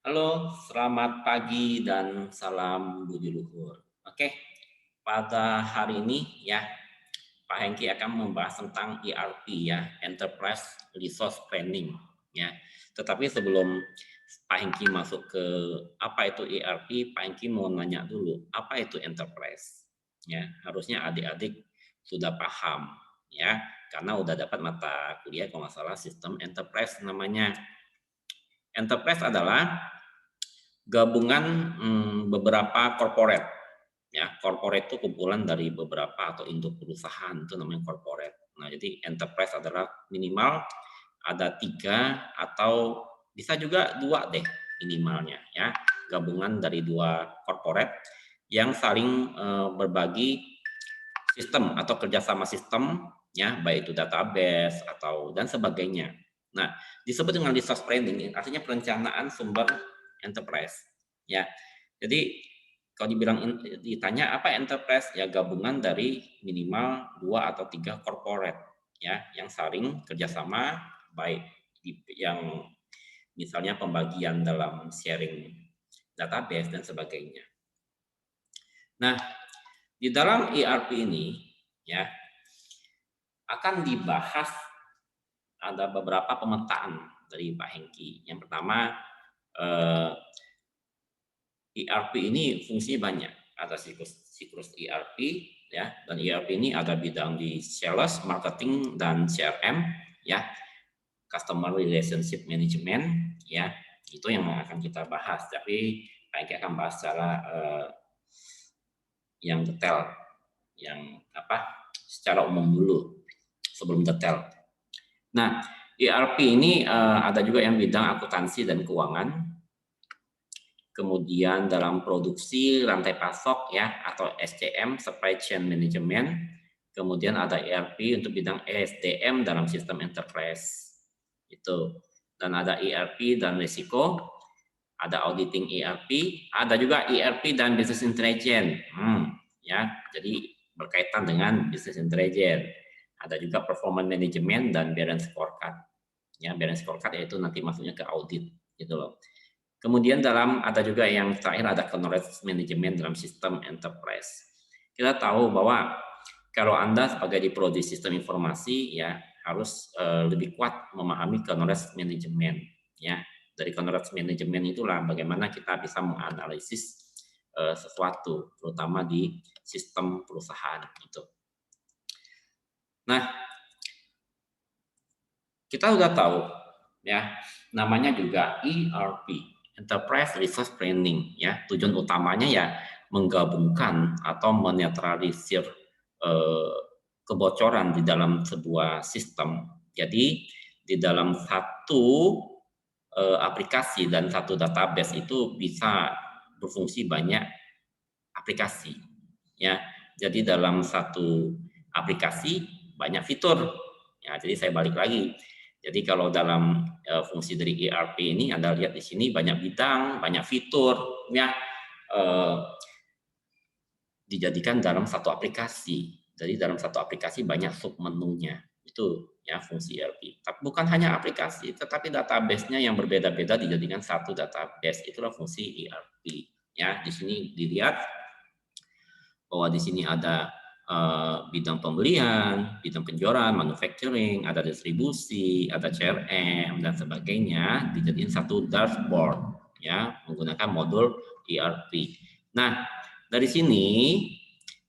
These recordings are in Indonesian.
Halo, selamat pagi dan salam budi luhur. Oke, pada hari ini ya, Pak Hengki akan membahas tentang ERP ya, Enterprise Resource Planning ya. Tetapi sebelum Pak Hengki masuk ke apa itu ERP, Pak Hengki mau nanya dulu, apa itu enterprise? Ya, harusnya adik-adik sudah paham ya, karena udah dapat mata kuliah kalau nggak salah sistem enterprise namanya. Enterprise adalah gabungan, beberapa corporate, ya. Corporate itu kumpulan dari beberapa atau induk perusahaan, itu namanya corporate. Nah, jadi enterprise adalah minimal ada 3 atau bisa juga 2 deh minimalnya, ya. Gabungan dari 2 corporate yang saling, berbagi sistem atau kerjasama sistem, ya, baik itu database atau dan sebagainya. Nah, disebut dengan resource planning, artinya perencanaan sumber enterprise, ya. Jadi kalau ditanya apa enterprise, ya gabungan dari minimal 2 atau 3 corporate, ya, yang saling kerjasama baik yang misalnya pembagian dalam sharing database dan sebagainya. Nah, di dalam ERP ini, ya, akan dibahas ada beberapa pemetaan dari Pak Hengki. Yang pertama, eh, ERP ini fungsinya banyak. Ada siklus ERP, ya, dan ERP ini ada bidang di sales, marketing, dan CRM, ya, customer relationship management, ya, itu yang akan kita bahas. Tapi Pak Hengki akan bahas secara yang detail, yang apa, secara umum dulu sebelum detail. Nah, ERP ini ada juga yang bidang akuntansi dan keuangan, kemudian dalam produksi rantai pasok ya atau SCM supply chain management, kemudian ada ERP untuk bidang SDM dalam sistem enterprise itu, dan ada ERP dan risiko, ada auditing ERP, ada juga ERP dan business intelligence, ya, jadi berkaitan dengan business intelligence. Ada juga performance management dan balance scorecard. Ya, balance scorecard yaitu nanti masuknya ke audit gitu loh. Kemudian ada juga yang terakhir ada knowledge management dalam sistem enterprise. Kita tahu bahwa kalau Anda sebagai di prodi sistem informasi ya harus lebih kuat memahami knowledge management ya. Dari knowledge management itulah bagaimana kita bisa menganalisis sesuatu terutama di sistem perusahaan itu. Nah, kita sudah tahu ya, namanya juga ERP, Enterprise Resource Planning ya. Tujuan utamanya ya menggabungkan atau menetralisir eh, kebocoran di dalam sebuah sistem. Jadi di dalam satu aplikasi dan satu database itu bisa berfungsi banyak aplikasi ya. Jadi dalam satu aplikasi banyak fitur. Ya, jadi saya balik lagi. Jadi kalau dalam fungsi dari ERP ini Anda lihat di sini banyak bidang, banyak fitur ya, eh, dijadikan dalam satu aplikasi. Jadi dalam satu aplikasi banyak sub menunya. Itu ya fungsi ERP. Tapi bukan hanya aplikasi, tetapi database-nya yang berbeda-beda dijadikan satu database. Itulah fungsi ERP. Ya, di sini dilihat bahwa di sini ada bidang pembelian, bidang penjualan, manufacturing, ada distribusi, ada CRM dan sebagainya dijadiin satu dashboard ya menggunakan modul ERP. Nah, dari sini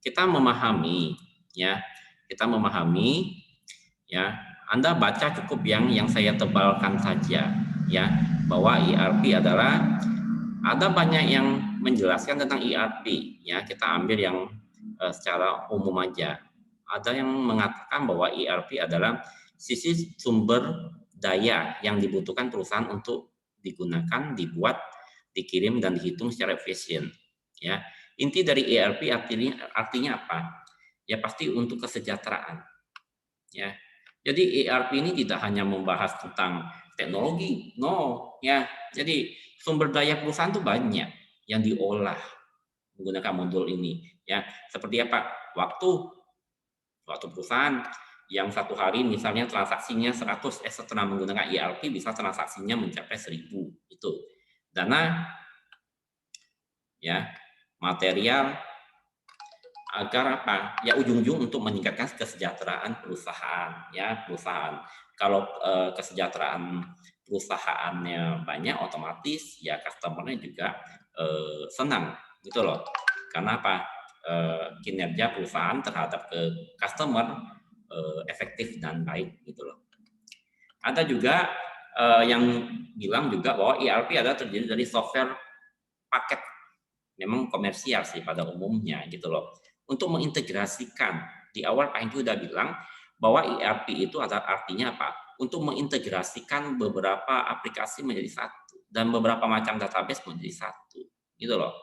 kita memahami ya, kita memahami ya, Anda baca cukup yang saya tebalkan saja ya, bahwa ERP adalah ada banyak yang menjelaskan tentang ERP ya, kita ambil yang secara umum aja. Ada yang mengatakan bahwa ERP adalah sisi sumber daya yang dibutuhkan perusahaan untuk digunakan, dibuat, dikirim dan dihitung secara efisien. Ya, inti dari ERP artinya apa? Ya pasti untuk kesejahteraan. Ya, jadi ERP ini tidak hanya membahas tentang teknologi, no, ya. Jadi sumber daya perusahaan itu banyak yang diolah menggunakan modul ini, ya. Seperti apa? Waktu perusahaan yang satu hari misalnya transaksinya 100, setelah menggunakan ERP bisa transaksinya mencapai 1000 itu. dana, ya, material, agar apa? Ya ujung-ujung untuk meningkatkan kesejahteraan perusahaan, ya perusahaan. Kalau kesejahteraan perusahaannya banyak, otomatis ya customer-nya juga senang, gitu loh. Karena apa? Kinerja perusahaan terhadap ke customer efektif dan baik, gitu loh. Ada juga yang bilang juga bahwa ERP adalah terdiri dari software paket, memang komersial sih pada umumnya gitu loh. Untuk mengintegrasikan, di awal Pak Hengki udah bilang bahwa ERP itu ada artinya apa? Untuk mengintegrasikan beberapa aplikasi menjadi satu dan beberapa macam database menjadi satu, gitu loh.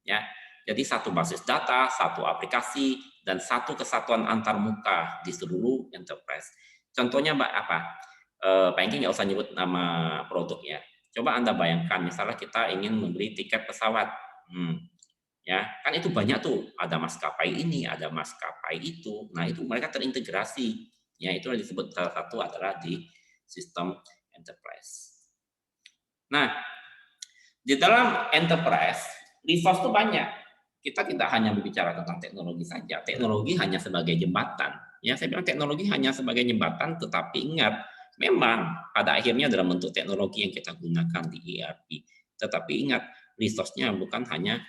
Ya, jadi satu basis data, satu aplikasi, dan satu kesatuan antarmuka di seluruh enterprise. Contohnya Mbak apa? Pak Hengki nggak usah nyebut nama produknya. Coba Anda bayangkan, misalnya kita ingin membeli tiket pesawat. Ya kan itu banyak tuh, ada maskapai ini, ada maskapai itu. Nah itu mereka terintegrasi, ya itu yang disebut salah satu adalah di sistem enterprise. Nah di dalam enterprise resource itu banyak. Kita tidak hanya berbicara tentang teknologi saja, teknologi hanya sebagai jembatan. Ya saya bilang teknologi hanya sebagai jembatan, tetapi ingat memang pada akhirnya dalam bentuk teknologi yang kita gunakan di ERP. Tetapi ingat resource-nya bukan hanya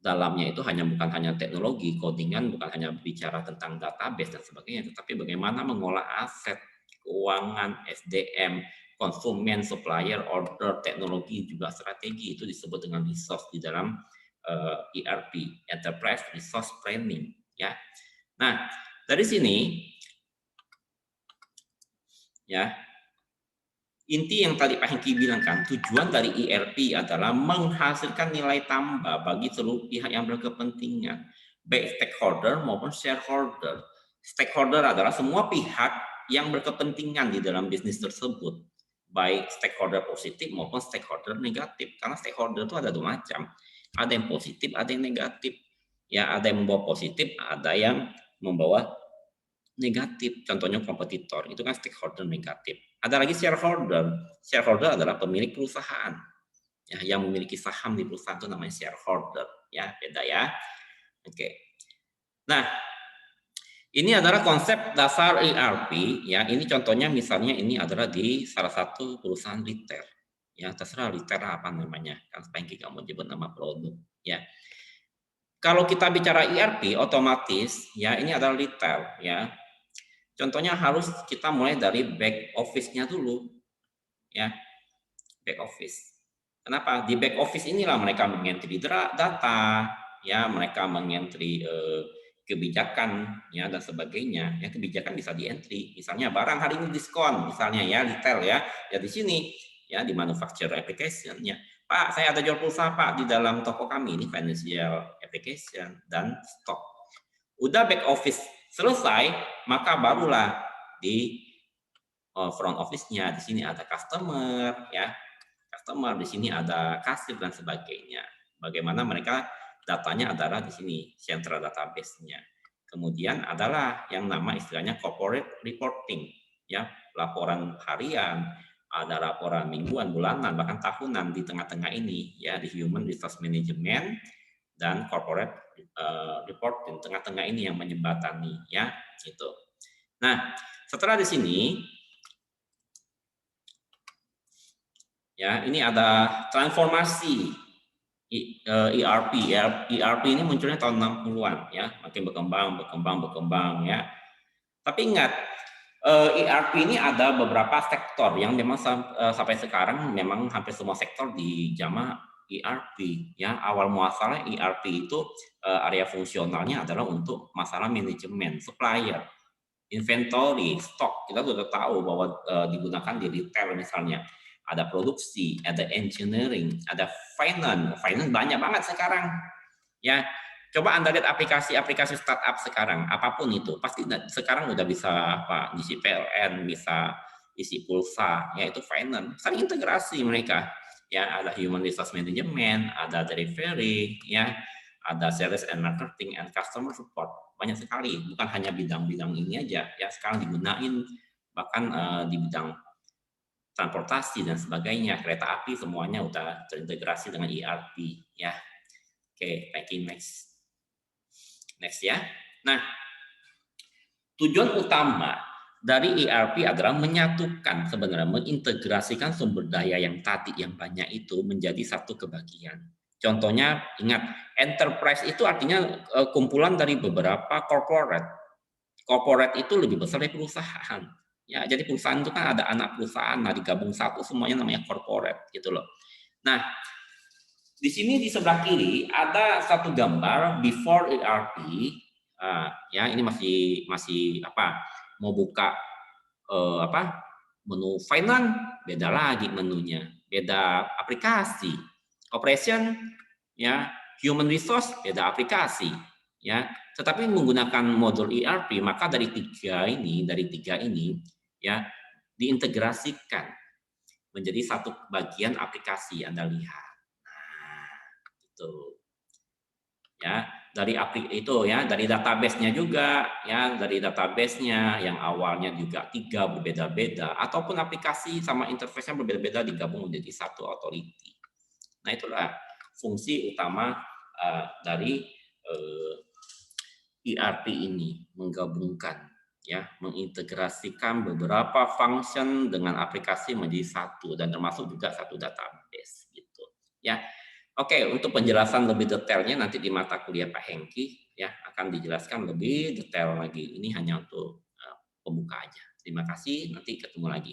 dalamnya itu bukan hanya teknologi, codingan, bukan hanya bicara tentang database dan sebagainya, tetapi bagaimana mengolah aset, keuangan, SDM, konsumen, supplier, order, teknologi, juga strategi, itu disebut dengan resource di dalam ERP, Enterprise Resource Planning. Ya, nah dari sini ya inti yang tadi Pak Hengki bilang kan, tujuan dari ERP adalah menghasilkan nilai tambah bagi seluruh pihak yang berkepentingan, baik stakeholder maupun shareholder. Stakeholder adalah semua pihak yang berkepentingan di dalam bisnis tersebut, baik stakeholder positif maupun stakeholder negatif. Karena stakeholder itu ada dua macam, ada yang positif, ada yang negatif. Ya, ada yang membawa positif, ada yang membawa negatif. Contohnya kompetitor, itu kan stakeholder negatif. Ada lagi shareholder. Shareholder adalah pemilik perusahaan. Ya, yang memiliki saham di perusahaan itu namanya shareholder. Ya, beda ya. Oke. Nah, ini adalah konsep dasar ERP. Ya, ini contohnya misalnya ini adalah di salah satu perusahaan retail. Ya, terserah retail apa namanya. Kan Spanky kamu menyebut nama produk. Ya. Kalau kita bicara ERP, otomatis ya ini adalah retail. Ya, contohnya harus kita mulai dari back office-nya dulu, ya, back office. Kenapa? Di back office inilah mereka mengentry data, ya, mereka mengentry kebijakan, ya, dan sebagainya. Ya, kebijakan bisa di-entry. Misalnya barang hari ini diskon, misalnya ya, retail ya, ya di sini, ya, di manufacturer application-nya. Pak, saya ada jual pulsa Pak di dalam toko kami, ini financial application dan stok. Udah back office selesai, maka barulah di front office-nya. Di sini ada customer, ya, customer di sini ada kasir dan sebagainya. Bagaimana mereka datanya adalah di sini central database-nya. Kemudian adalah yang nama istilahnya corporate reporting, ya, laporan harian, ada laporan mingguan, bulanan, bahkan tahunan di tengah-tengah ini, ya, di human resource management dan corporate reporting tengah-tengah ini yang menjembatani, ya, gitu. Nah, setelah di sini ya, ini ada transformasi ERP. ERP ini munculnya tahun 60-an ya, makin berkembang ya. Tapi ingat, ERP ini ada beberapa sektor yang memang sampai sekarang memang hampir semua sektor dijamah ERP ya. Awal muasalnya ERP itu area fungsionalnya adalah untuk masalah manajemen supplier, inventory, stok. Kita sudah tahu bahwa digunakan di retail misalnya. Ada produksi, ada engineering, ada finance. Finance banyak banget sekarang. Ya, coba Anda lihat aplikasi-aplikasi startup sekarang, apapun itu, pasti sekarang udah bisa apa, isi PLN, bisa isi pulsa, yaitu finance. Saling integrasi mereka. Ya, ada human resource management, ada delivery, ya, ada sales and marketing and customer support. Banyak sekali, bukan hanya bidang-bidang ini aja. Ya, sekarang digunain bahkan di bidang transportasi dan sebagainya, kereta api semuanya udah terintegrasi dengan ERP ya. Oke, thank you, next. Next ya. Nah, tujuan utama dari ERP adalah menyatukan, sebenarnya mengintegrasikan sumber daya yang tadi yang banyak itu menjadi satu kebagian. Contohnya, ingat, enterprise itu artinya kumpulan dari beberapa corporate. Corporate itu lebih besar dari perusahaan. Ya, jadi perusahaan itu kan ada anak perusahaan, nah digabung satu semuanya namanya corporate gitu loh. Nah, di sini di sebelah kiri ada satu gambar before ERP. Ya, ini masih apa? Mau buka menu finance, beda lagi menunya, beda aplikasi. Operation, ya, human resource, beda aplikasi, ya. Tetapi menggunakan modul ERP, maka dari tiga ini, ya, diintegrasikan menjadi satu bagian aplikasi Anda lihat. Nah, itu. Ya, dari itu ya, dari database-nya juga ya, dari database-nya yang awalnya juga 3 berbeda-beda ataupun aplikasi sama interface-nya berbeda-beda digabung menjadi satu authority. Nah, itulah fungsi utama dari ERP ini, menggabungkan ya, mengintegrasikan beberapa function dengan aplikasi menjadi satu dan termasuk juga satu database gitu. Ya. Oke, untuk penjelasan lebih detailnya nanti di mata kuliah Pak Hengki ya akan dijelaskan lebih detail lagi. Ini hanya untuk pembuka aja. Terima kasih, nanti ketemu lagi.